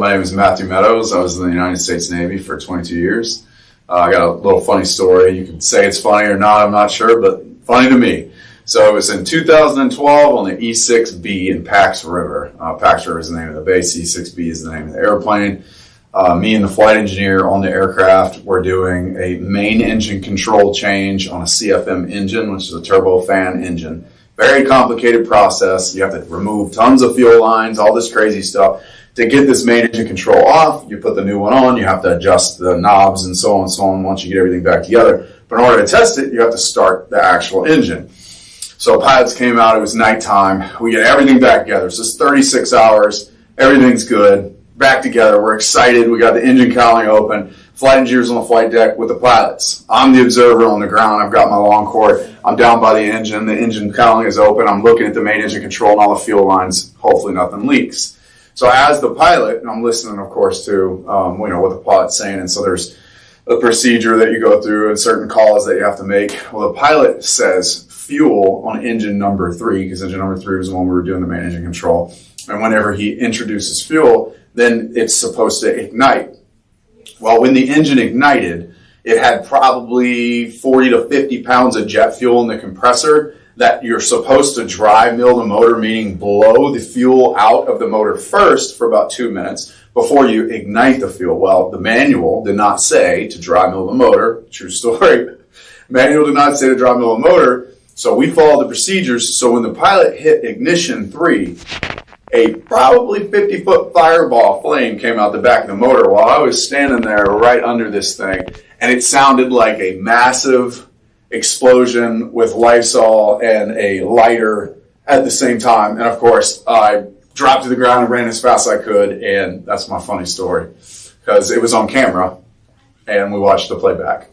my name is Matthew Meadows. I was in the United States Navy for 22 years. I got a little funny story. You can say it's funny or not, I'm not sure, but funny to me. So it was in 2012 on the E6B in Pax River. Pax River is the name of the base. E6B is the name of the airplane. Me and the flight engineer on the aircraft were doing a main engine control change on a CFM engine, which is a turbofan engine. Very complicated process. You have to remove tons of fuel lines, all this crazy stuff. To get this main engine control off, you put the new one on, you have to adjust the knobs and so on and so on once you get everything back together. But in order to test it, you have to start the actual engine. So pilots came out, it was nighttime. We get everything back together. So it's 36 hours, everything's good, back together. We're excited, we got the engine cowling open. Flight engineers on the flight deck with the pilots. I'm the observer on the ground. I've got my long cord. I'm down by the engine cowling is open. I'm looking at the main engine control and all the fuel lines. Hopefully nothing leaks. So as the pilot, I'm listening, of course, to what the pilot's saying. And so there's a procedure that you go through and certain calls that you have to make. Well, the pilot says fuel on engine number 3, because engine number 3 was the one we were doing the main engine control. And whenever he introduces fuel, then it's supposed to ignite. Well, when the engine ignited, it had probably 40 to 50 pounds of jet fuel in the compressor that you're supposed to dry mill the motor, meaning blow the fuel out of the motor first for about 2 minutes before you ignite the fuel. Well, the manual did not say to dry mill the motor. True story. Manual did not say to dry mill the motor, so we followed the procedures. So when the pilot hit ignition 3, a probably 50-foot fireball flame came out the back of the motor while I was standing there right under this thing. And it sounded like a massive explosion with Lysol and a lighter at the same time. And of course, I dropped to the ground and ran as fast as I could. And that's my funny story because it was on camera and we watched the playback.